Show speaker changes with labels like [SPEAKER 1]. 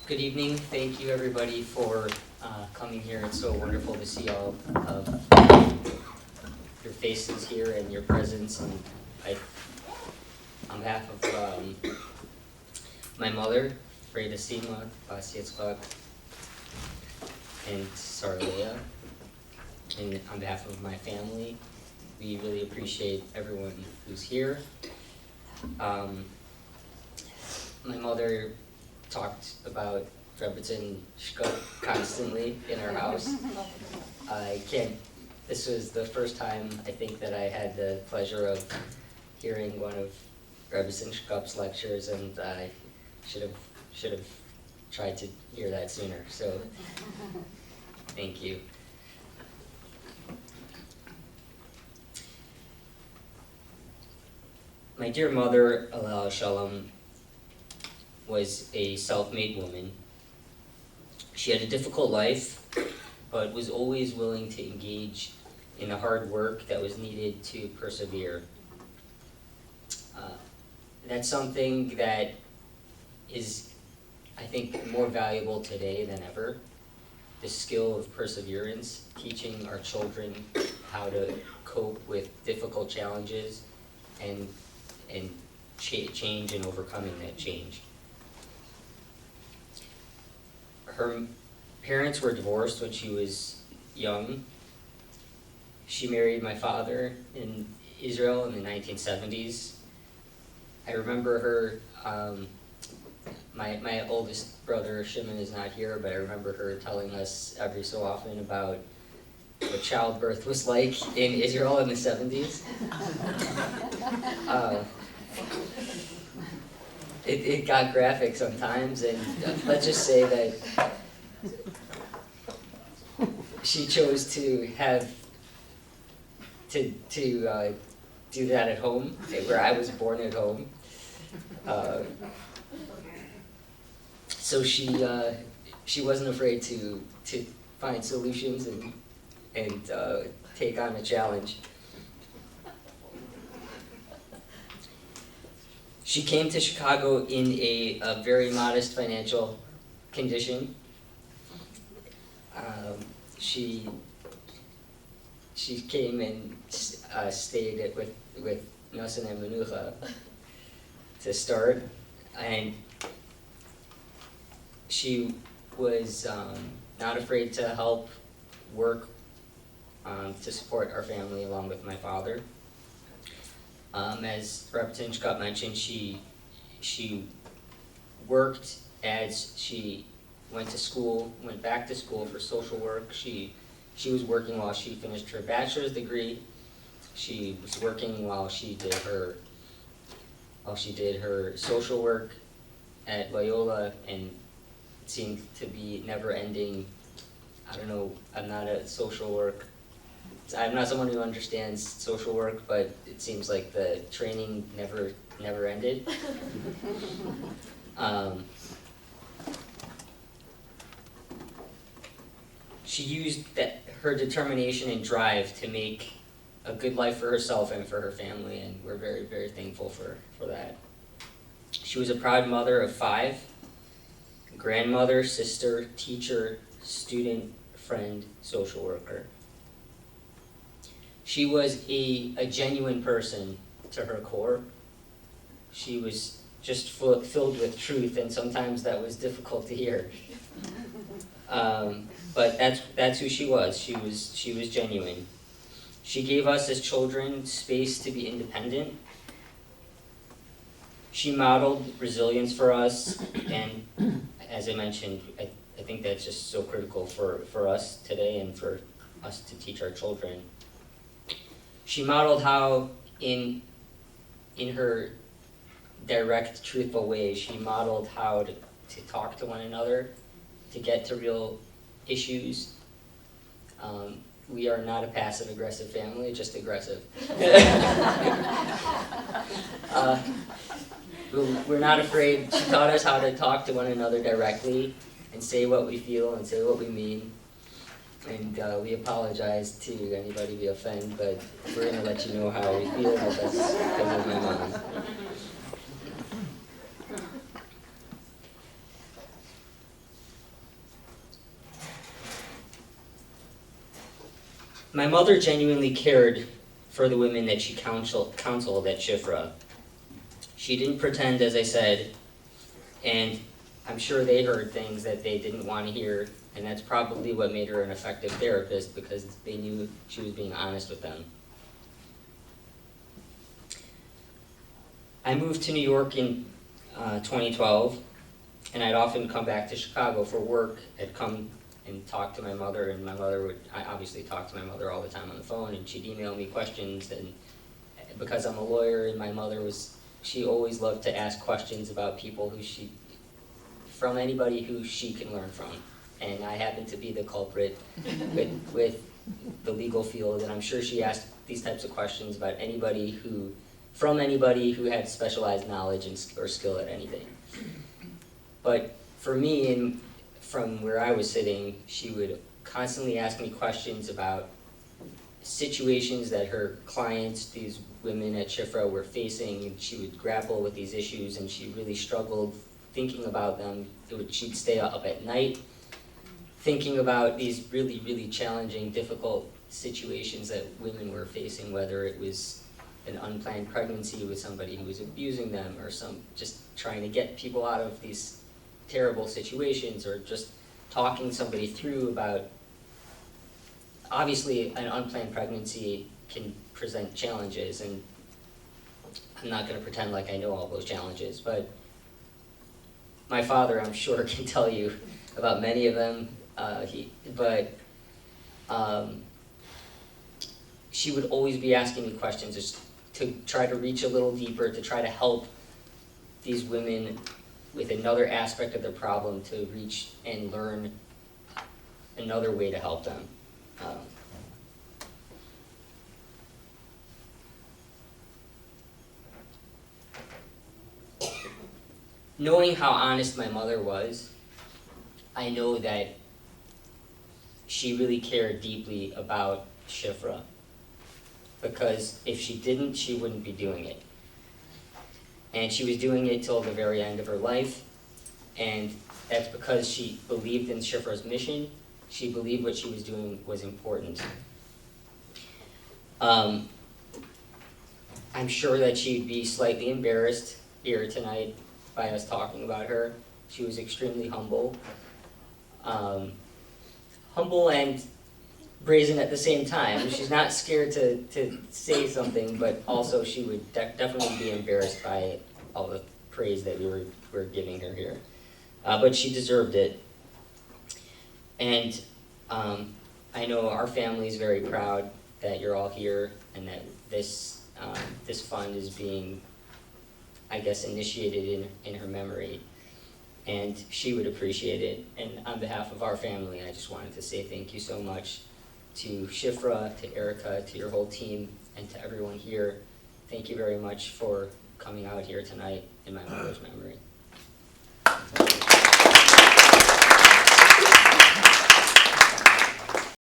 [SPEAKER 1] Good evening. Thank you, everybody, for coming here. It's so wonderful to see all of your faces here and your presence. And on behalf of my mother, Fraida Nathan and Sarlea, and on behalf of my family, we really appreciate everyone who's here. My mother talked about Rebbetzin Shkup constantly in our house. This was the first time I think that I had the pleasure of hearing one of Rebbetzin Shkup's lectures, and I should have tried to hear that sooner. So, thank you. My dear mother, Alaa Shalom, was a self-made woman. She had a difficult life, but was always willing to engage in the hard work that was needed to persevere. That's something that is, I think, more valuable today than ever. The skill of perseverance, teaching our children how to cope with difficult challenges and change and overcoming that change. Her parents were divorced when she was young. She married my father in Israel in the 1970s. I remember her, my oldest brother Shimon is not here, but I remember her telling us every so often about what childbirth was like in Israel in the 70s. It got graphic sometimes, and let's just say that she chose to do that at home, where I was born at home. So she wasn't afraid to find solutions and take on a challenge. She came to Chicago in a very modest financial condition. She came and stayed with Nosson and Menucha to start, and she was not afraid to help work to support our family along with my father. As Rebbetzin Shkup mentioned, she worked as she went back to school for social work. She was working while she finished her bachelor's degree. She was working while she did her social work at Loyola, and it seemed to be never-ending. I don't know, I'm not someone who understands social work, but it seems like the training never ended. She used her determination and drive to make a good life for herself and for her family, and we're very, very thankful for that. She was a proud mother of 5, grandmother, sister, teacher, student, friend, social worker. She was a genuine person to her core. She was just filled with truth, and sometimes that was difficult to hear. But that's who she was. She was genuine. She gave us as children space to be independent. She modeled resilience for us, and as I mentioned, I think that's just so critical for us today and for us to teach our children. She modeled how, in her direct, truthful way, she modeled how to talk to one another, to get to real issues. We are not a passive-aggressive family, just aggressive. We're not afraid. She taught us how to talk to one another directly and say what we feel and say what we mean. And we apologize to anybody we offend, but we're going to let you know how we feel, but that's because of my mom. My mother genuinely cared for the women that she counseled at SHIFRA. She didn't pretend, as I said, and I'm sure they heard things that they didn't want to hear, and that's probably what made her an effective therapist, because they knew she was being honest with them. I moved to New York in 2012, and I'd often come back to Chicago for work. I'd come and talk to my mother, and I obviously talked to my mother all the time on the phone, and she'd email me questions, and because I'm a lawyer, and my mother she always loved to ask questions about people from anybody who she can learn from. And I happen to be the culprit with the legal field, and I'm sure she asked these types of questions about from anybody who had specialized knowledge or skill at anything. But for me, and from where I was sitting, she would constantly ask me questions about situations that her clients, these women at SHIFRA, were facing, and she would grapple with these issues, and she really struggled thinking about them. She'd stay up at night thinking about these really, really challenging, difficult situations that women were facing, whether it was an unplanned pregnancy with somebody who was abusing them, or just trying to get people out of these terrible situations, or just talking somebody through about, obviously an unplanned pregnancy can present challenges, and I'm not going to pretend like I know all those challenges, but my father, I'm sure, can tell you about many of them. She would always be asking me questions just to try to reach a little deeper, to try to help these women with another aspect of their problem, to reach and learn another way to help them. Knowing how honest my mother was, I know that she really cared deeply about SHIFRA, because if she didn't, she wouldn't be doing it. And she was doing it till the very end of her life, and that's because she believed in SHIFRA's mission. She believed what she was doing was important. I'm sure that she'd be slightly embarrassed here tonight by us talking about her. She was extremely humble. Humble and brazen at the same time. She's not scared to say something, but also she would definitely be embarrassed by all the praise that we were giving her here. But she deserved it. And I know our family is very proud that you're all here, and that this fund is being, I guess, initiated in her memory. And she would appreciate it. And on behalf of our family, I just wanted to say thank you so much to SHIFRA, to Erica, to your whole team, and to everyone here. Thank you very much for coming out here tonight in my mother's memory.